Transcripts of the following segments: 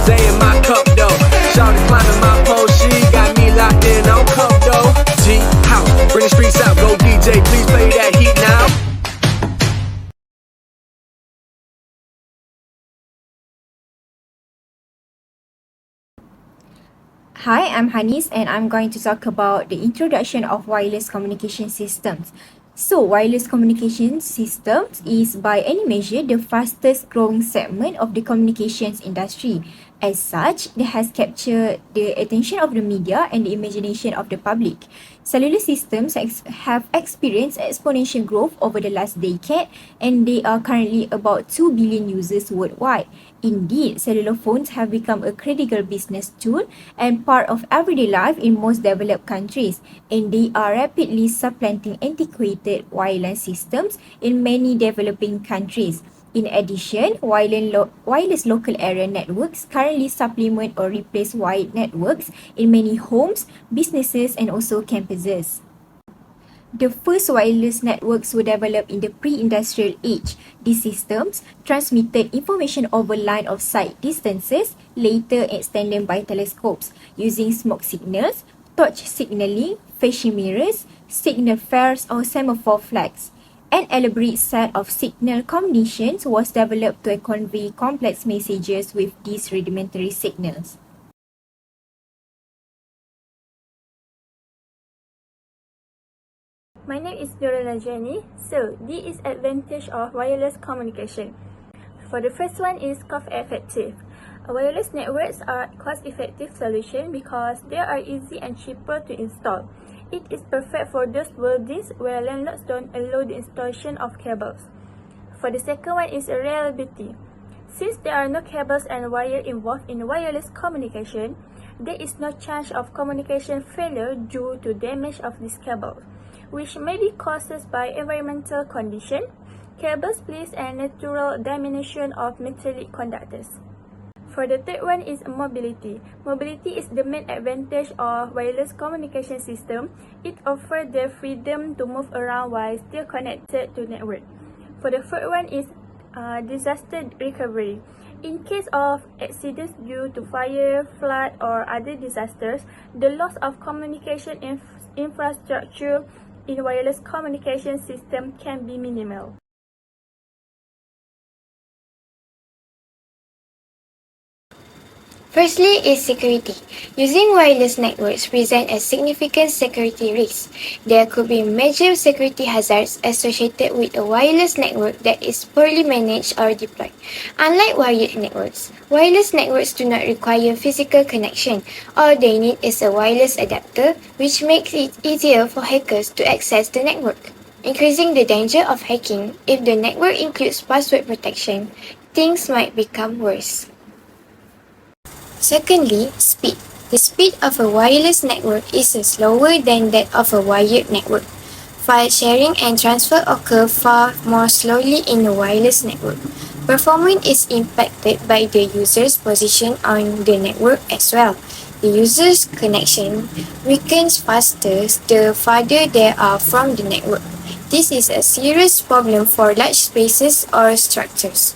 rosé in my cup though. Shawty climbing my pole, she got me locked in on cup though. T-House, bring the streets out, go DJ, please play that heat now. Hi, I'm Hanis and I'm going to talk about the introduction of wireless communication systems. So, wireless communication systems is by any measure the fastest growing segment of the communications industry. As such, it has captured the attention of the media and the imagination of the public. Cellular systems have experienced exponential growth over the last decade and they are currently about 2 billion users worldwide. Indeed, cellular phones have become a critical business tool and part of everyday life in most developed countries, and they are rapidly supplanting antiquated wireless systems in many developing countries. In addition, wireless local area networks currently supplement or replace wired networks in many homes, businesses, and also campuses. The first wireless networks were developed in the pre-industrial age. These systems transmitted information over line of sight distances, later extended by telescopes, using smoke signals, torch signaling, flashing mirrors, signal flares or semaphore flags. An elaborate set of signal combinations was developed to convey complex messages with these rudimentary signals. My name is Nurul Najani. So, this is advantage of wireless communication. For the first one is cost effective. Wireless networks are cost-effective solution because they are easy and cheaper to install. It is perfect for those buildings where landlords don't allow the installation of cables. For the second one is reliability. Since there are no cables and wire involved in wireless communication, there is no chance of communication failure due to damage of this cable, which may be caused by environmental condition, cable splits, and natural diminution of metallic conductors. For the third one is mobility. Mobility is the main advantage of wireless communication system. It offers the freedom to move around while still connected to network. For the fourth one is disaster recovery. In case of accidents due to fire, flood, or other disasters, the loss of communication infrastructure in wireless communication system can be minimal. Firstly is security. Using wireless networks present a significant security risk. There could be major security hazards associated with a wireless network that is poorly managed or deployed. Unlike wired networks, wireless networks do not require physical connection. All they need is a wireless adapter, which makes it easier for hackers to access the network. Increasing the danger of hacking, if the network includes password protection, things might become worse. Secondly, speed. The speed of a wireless network is slower than that of a wired network. File sharing and transfer occur far more slowly in a wireless network. Performance is impacted by the user's position on the network as well. The user's connection weakens faster the farther they are from the network. This is a serious problem for large spaces or structures.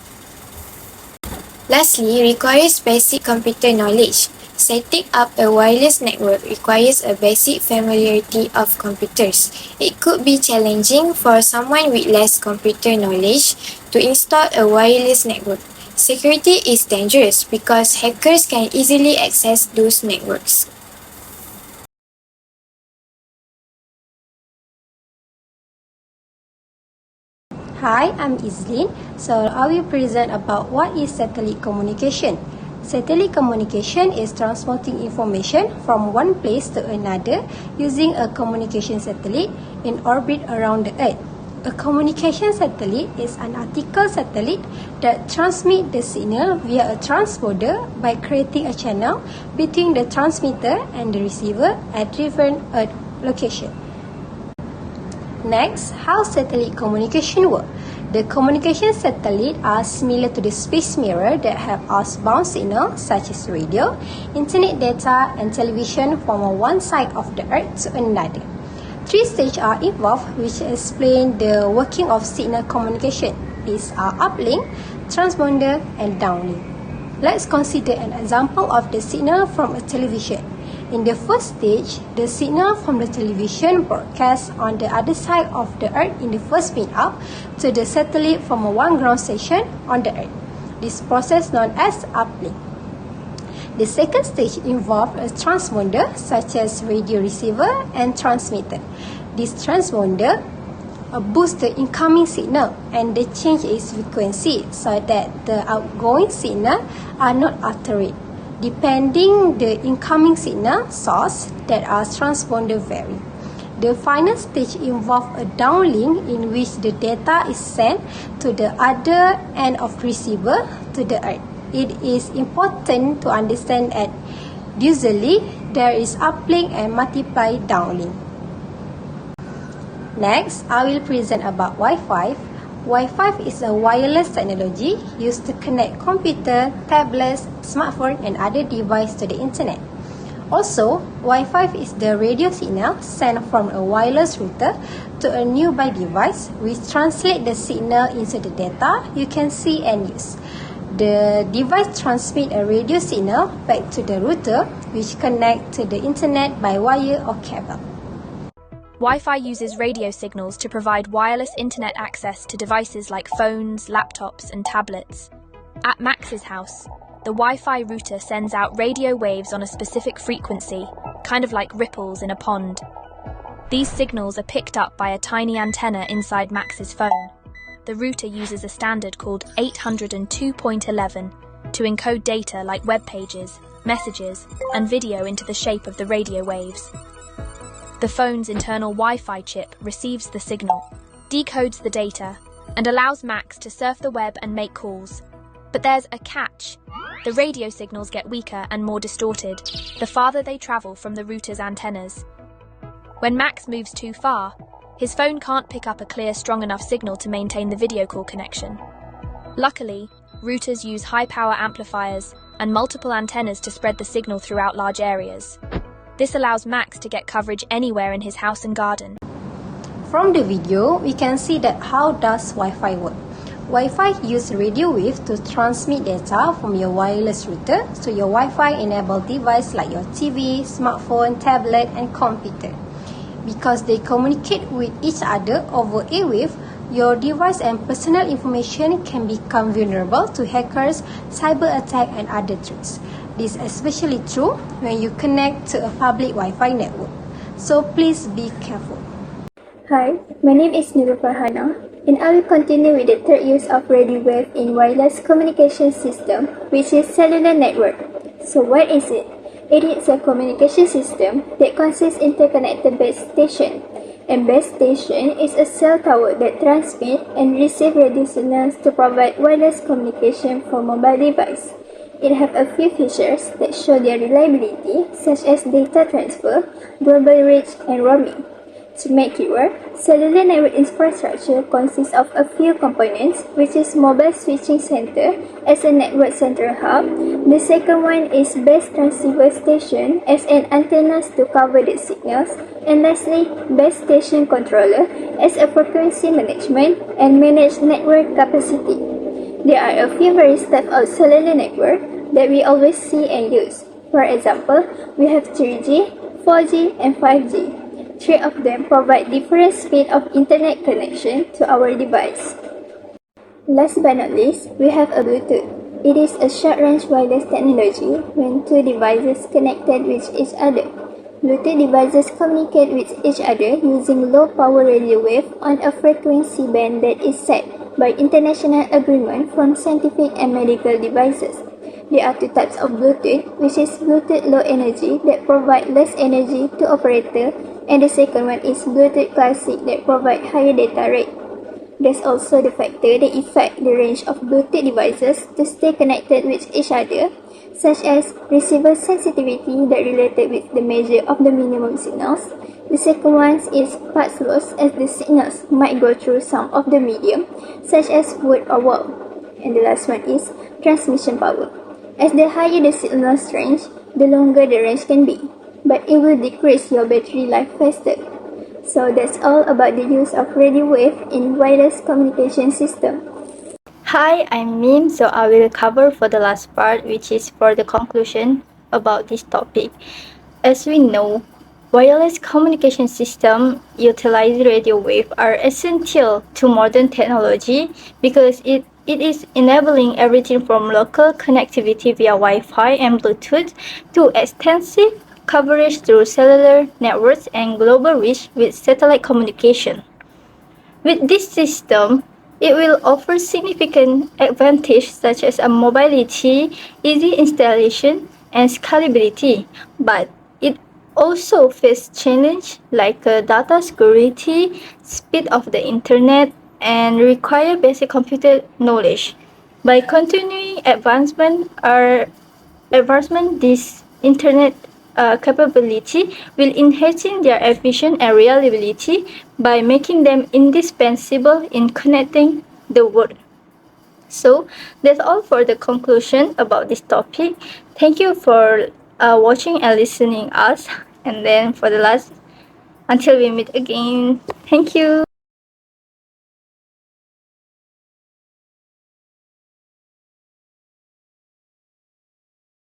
Lastly, requires basic computer knowledge. Setting up a wireless network requires a basic familiarity of computers. It could be challenging for someone with less computer knowledge to install a wireless network. Security is dangerous because hackers can easily access those networks. Hi, I'm Izlin. So I will present about what is satellite communication. Satellite communication is transporting information from one place to another using a communication satellite in orbit around the Earth. A communication satellite is an optical satellite that transmits the signal via a transponder by creating a channel between the transmitter and the receiver at different Earth locations. Next, how satellite communication works. The communication satellites are similar to the space mirror that have outbound signals such as radio, internet data, and television from one side of the Earth to another. 3 stages are involved which explain the working of signal communication. These are uplink, transponder, and downlink. Let's consider an example of the signal from a television. In the first stage, the signal from the television broadcasts on the other side of the Earth in the first spin-up to the satellite from one ground station on the Earth. This process known as uplink. The second stage involves a transponder such as radio receiver and transmitter. This transponder boosts the incoming signal and they change its frequency so that the outgoing signal are not altered, depending the incoming signal source that our transponder vary. The final stage involves a downlink in which the data is sent to the other end of receiver to the Earth. It is important to understand that usually there is uplink and multiply downlink. Next, I will present about Wi-Fi. Wi-Fi is a wireless technology used to connect computer, tablets, smartphone and other devices to the internet. Also, Wi-Fi is the radio signal sent from a wireless router to a nearby device which translates the signal into the data you can see and use. The device transmits a radio signal back to the router which connects to the internet by wire or cable. Wi-Fi uses radio signals to provide wireless internet access to devices like phones, laptops, and tablets. At Max's house, the Wi-Fi router sends out radio waves on a specific frequency, kind of like ripples in a pond. These signals are picked up by a tiny antenna inside Max's phone. The router uses a standard called 802.11 to encode data like web pages, messages, and video into the shape of the radio waves. The phone's internal Wi-Fi chip receives the signal, decodes the data, and allows Max to surf the web and make calls. But there's a catch. The radio signals get weaker and more distorted the farther they travel from the router's antennas. When Max moves too far, his phone can't pick up a clear, strong enough signal to maintain the video call connection. Luckily, routers use high-power amplifiers and multiple antennas to spread the signal throughout large areas. This allows Max to get coverage anywhere in his house and garden. From the video, we can see that how does Wi-Fi work. Wi-Fi uses radio waves to transmit data from your wireless router to your Wi-Fi enabled device like your TV, smartphone, tablet and computer. Because they communicate with each other over airwave, your device and personal information can become vulnerable to hackers, cyber attack and other threats. This is especially true when you connect to a public Wi-Fi network. So please be careful. Hi, my name is Nurul Farhana, and I will continue with the third use of radio wave in wireless communication system, which is cellular network. So what is it? It is a communication system that consists interconnected base station. And base station is a cell tower that transmits and receives radio signals to provide wireless communication for mobile device. It has a few features that show their reliability, such as data transfer, global reach, and roaming. To make it work, cellular network infrastructure consists of a few components, which is mobile switching center as a network central hub. The second one is base transceiver station as an antennas to cover the signals. And lastly, base station controller as a frequency management and manage network capacity. There are a few various types of cellular network that we always see and use. For example, we have 3G, 4G, and 5G. Three of them provide different speed of internet connection to our device. Last but not least, we have a Bluetooth. It is a short-range wireless technology when two devices connected with each other. Bluetooth devices communicate with each other using low-power radio wave on a frequency band that is set by international agreement from scientific and medical devices. There are two types of Bluetooth, which is Bluetooth low energy that provide less energy to operator, and the second one is Bluetooth classic that provide higher data rate. There's also the factor that affect the range of Bluetooth devices to stay connected with each other, such as receiver sensitivity that related with the measure of the minimum signals. The second one is pulse loss, as the signals might go through some of the medium, such as wood or wall. And the last one is transmission power. As the higher the signal's range, the longer the range can be, but it will decrease your battery life faster. So that's all about the use of radio wave in wireless communication system. Hi, I'm Mim. So I will cover for the last part, which is for the conclusion about this topic. As we know, wireless communication systems utilize radio wave are essential to modern technology because it is enabling everything from local connectivity via Wi-Fi and Bluetooth to extensive coverage through cellular networks and global reach with satellite communication. With this system, it will offer significant advantages such as a mobility, easy installation, and scalability, but it also faces challenges like data security, speed of the internet, and require basic computer knowledge. By continuing advancement, this internet capability will enhance their efficiency and reliability by making them indispensable in connecting the world. So that's all for the conclusion about this topic. Thank you for watching and listening us. And then for the last, until we meet again, thank you.